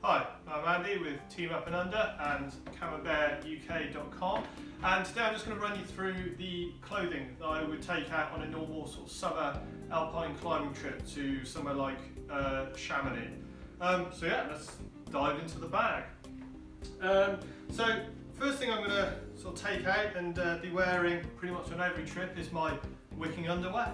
Hi, I'm Andy with Team Up and Under and CameraBearUK.com, and today I'm just going to run you through the clothing that I would take out on a normal sort of summer alpine climbing trip to somewhere like Chamonix. So yeah, let's dive into the bag. So first thing I'm going to sort of take out and be wearing pretty much on every trip is my wicking underwear.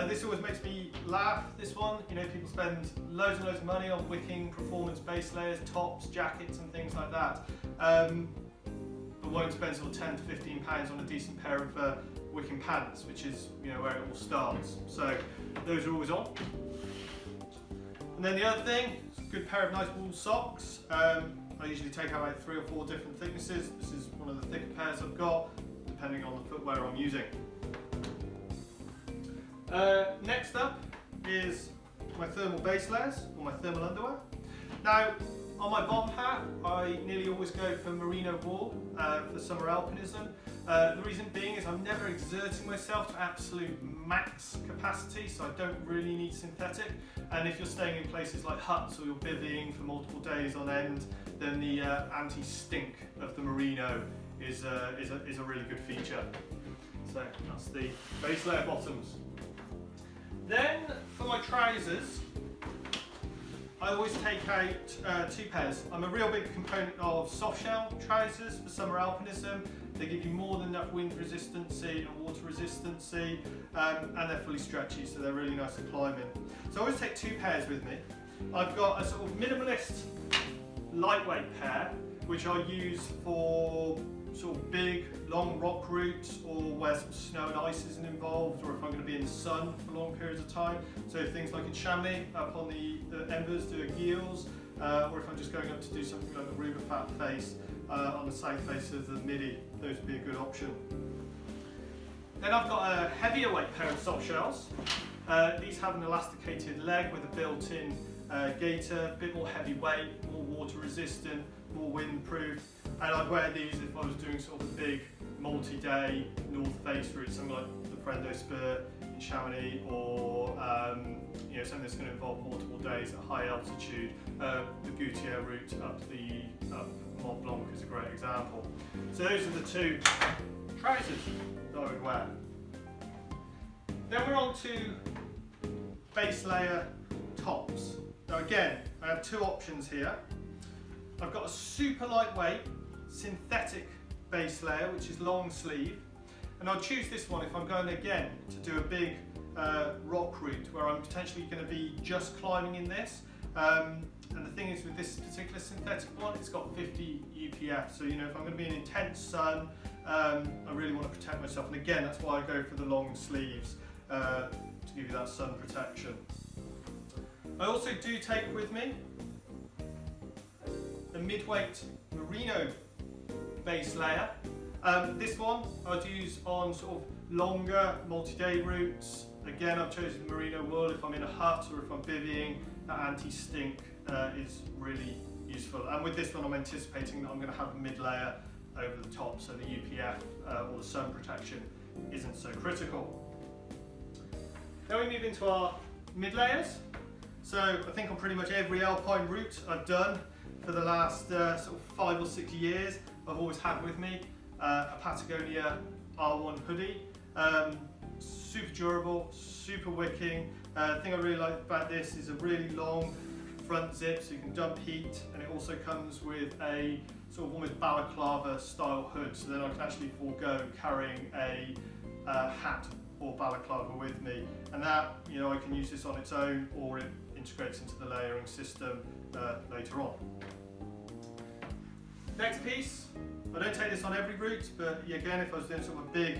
This always makes me laugh, this one. You know, people spend loads and loads of money on wicking performance base layers, tops, jackets and things like that, but won't spend sort of £10 to £15 on a decent pair of wicking pants, which is, you know, where it all starts. So those are always on. And then the other thing, is a good pair of nice wool socks. I usually take out like 3 or 4 different thicknesses. This is one of the thicker pairs I've got, depending on the footwear I'm using. Next up is my thermal base layers, or my thermal underwear. Now, on my bomb hat, I nearly always go for merino wool for summer alpinism. The reason being is I'm never exerting myself to absolute max capacity, so I don't really need synthetic. And if you're staying in places like huts or you're bivvying for multiple days on end, then the anti-stink of the merino is a really good feature. So that's the base layer bottoms. Then for my trousers, I always take out 2 pairs. I'm a real big component of soft shell trousers for summer alpinism. They give you more than enough wind resistancy and water resistancy, and they're fully stretchy, so they're really nice to climb in. So I always take 2 pairs with me. I've got a sort of minimalist lightweight pair, which I use for sort of big, long rock routes, or where sort of snow and ice isn't involved, or if I'm going to be in the sun for long periods of time. So things like in Chamonix, up on the Embers doing heels, or if I'm just going up to do something like the Ruberfat face on the south face of the Midi, those would be a good option. Then I've got a heavier weight pair of soft shells. These have an elasticated leg with a built-in gaiter, a bit more heavyweight, more water resistant, more windproof, and I'd wear these if I was doing sort of a big multi-day North Face route, something like the Prendo Spur in Chamonix, or you know, something that's going to involve multiple days at high altitude. The Goutier route up Mont Blanc is a great example. So those are the 2 trousers that I would wear. Then we're on to base layer tops. Now again, I have 2 options here. I've got a super lightweight synthetic base layer, which is long sleeve, and I'll choose this one if I'm going again to do a big rock route where I'm potentially going to be just climbing in this. And the thing is, with this particular synthetic one, it's got 50 UPF, so you know, if I'm going to be in intense sun, I really want to protect myself, and again, that's why I go for the long sleeves to give you that sun protection. I also do take with me a mid-weight merino base layer. This one I'd use on sort of longer multi-day routes. Again, I've chosen merino wool if I'm in a hut or if I'm bivvying. That anti-stink is really useful. And with this one, I'm anticipating that I'm going to have a mid-layer over the top, so the UPF or the sun protection isn't so critical. Then we move into our mid-layers. So I think on pretty much every alpine route I've done for the last sort of 5 or 6 years, I've always had with me a Patagonia R1 hoodie. Super durable, super wicking. The thing I really like about this is a really long front zip, so you can dump heat, and it also comes with a sort of almost balaclava style hood, so then I can actually forego carrying a hat or balaclava with me, and that, you know, I can use this on its own, or it integrates into the layering system later on. Next piece, I don't take this on every route, but again, if I was doing sort of a big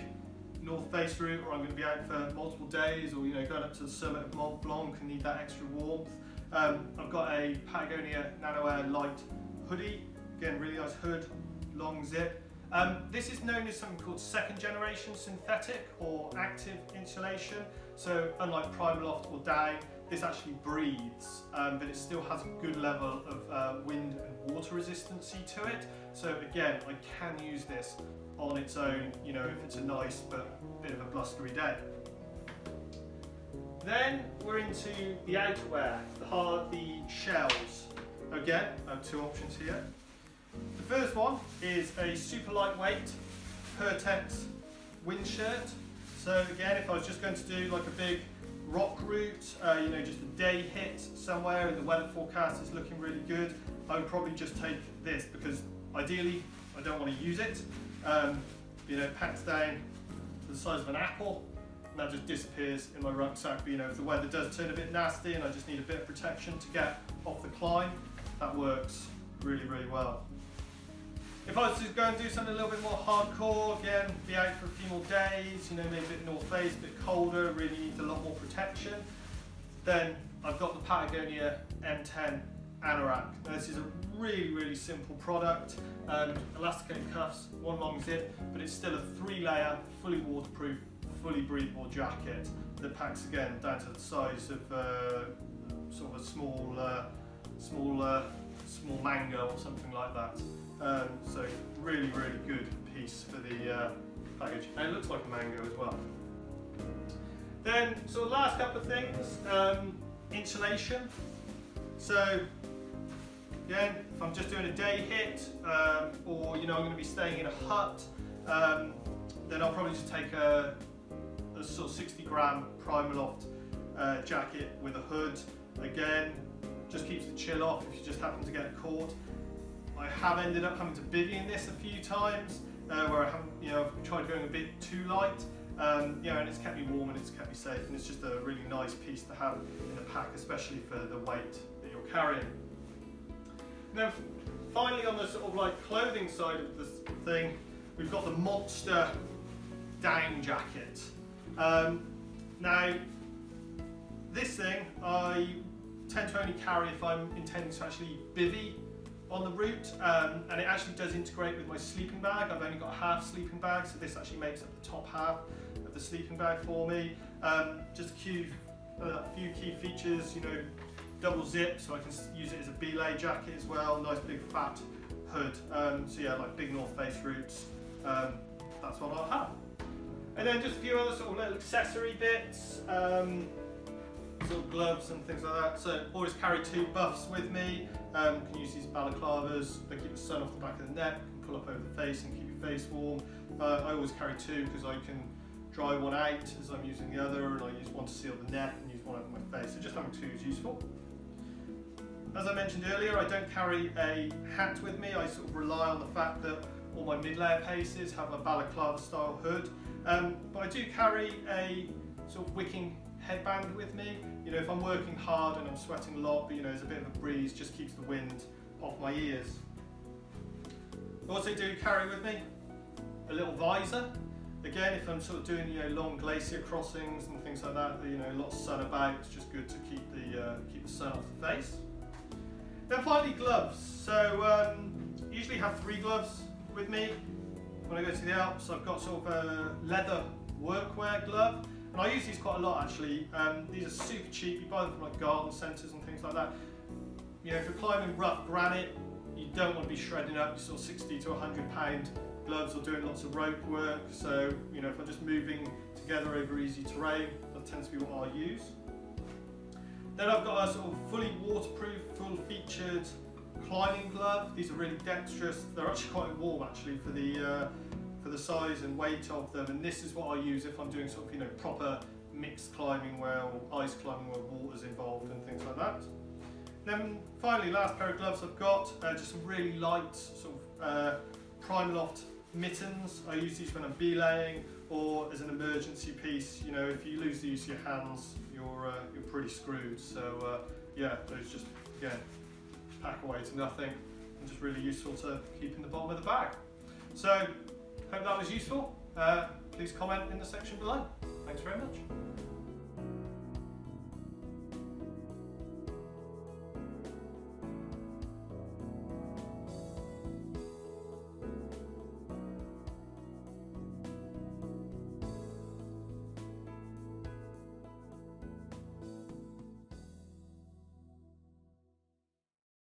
North Face route, or I'm going to be out for multiple days, or you know, going up to the summit of Mont Blanc and need that extra warmth, I've got a Patagonia Nano Air light hoodie. Again, really nice hood, long zip. This is known as something called 2nd generation synthetic or active insulation. So unlike Primaloft or Down, this actually breathes, but it still has a good level of wind and water resistancy to it. So again, I can use this on its own, you know, if it's a nice but bit of a blustery day. Then we're into the outerwear, the shells. again, I have two options here. The first one is a super lightweight Pertex wind shirt. So again, if I was just going to do like a big rock route, you know, just a day hit somewhere and the weather forecast is looking really good, I would probably just take this, because ideally I don't want to use it. You know, it packs down to the size of an apple and that just disappears in my rucksack. But you know, if the weather does turn a bit nasty and I just need a bit of protection to get off the climb, that works really, really well. If I was to go and do something a little bit more hardcore, again, be out for a few more days, you know, maybe a bit North Face, a bit colder, really needs a lot more protection, then I've got the Patagonia M10 Anorak. Now this is a really, really simple product. Elasticated cuffs, one long zip, but it's still a 3-layer, fully waterproof, fully breathable jacket that packs again down to the size of sort of a small mango or something like that. So really, really good piece for the package. And it looks like a mango as well. Then, so the last couple of things, insulation. So again, if I'm just doing a day hit, or you know, I'm going to be staying in a hut, then I'll probably just take a sort of 60-gram Primaloft jacket with a hood. Again, just keeps the chill off if you just happen to get caught. I have ended up having to bivvy in this a few times, where I haven't, you know, I've tried going a bit too light, you know, and it's kept me warm and it's kept me safe, and it's just a really nice piece to have in the pack, especially for the weight that you're carrying. And then finally, on the sort of like clothing side of this thing, we've got the Monster down jacket. Now, this thing I tend to only carry if I'm intending to actually bivvy on the route, and it actually does integrate with my sleeping bag. I've only got a half sleeping bag, so this actually makes up the top half of the sleeping bag for me. Just a few key features, you know, double zip, so I can use it as a belay jacket as well, nice big fat hood. So yeah, like big North Face routes, that's what I'll have. And then just a few other sort of little accessory bits, sort of gloves and things like that. So always carry 2 buffs with me. Can use these balaclavas, they keep the sun off the back of the neck, can pull up over the face and keep your face warm. I always carry 2 because I can dry one out as I'm using the other, and I use one to seal the neck and use one over my face. So just having 2 is useful. As I mentioned earlier, I don't carry a hat with me. I sort of rely on the fact that all my mid-layer pieces have a balaclava style hood. But I do carry a sort of wicking headband with me. You know, if I'm working hard and I'm sweating a lot, but you know, there's a bit of a breeze, just keeps the wind off my ears. I also do carry with me a little visor. Again, if I'm sort of doing, you know, long glacier crossings and things like that, you know, a lot of sun about, it's just good to keep the sun off the face. Then finally, gloves. So usually have 3 gloves with me. When I go to the Alps, I've got sort of a leather workwear glove. And I use these quite a lot actually. These are super cheap, you buy them from like garden centres and things like that. You know, if you're climbing rough granite, you don't want to be shredding up your sort of 60 to 100 pound gloves or doing lots of rope work. So, you know, if I'm just moving together over easy terrain, that tends to be what I'll use. Then I've got a sort of fully waterproof, full featured climbing glove. These are really dexterous. They're actually quite warm actually for the size and weight of them, and this is what I use if I'm doing sort of, you know, proper mixed climbing where, or ice climbing where water's involved and things like that. Then finally, last pair of gloves I've got, just some really light sort of Primaloft mittens. I use these when I'm belaying or as an emergency piece. You know, if you lose the use of your hands, you're pretty screwed. So yeah, those just, again, pack away to nothing and just really useful to keep in the bottom of the bag. So hope that was useful. Please comment in the section below. Thanks very much.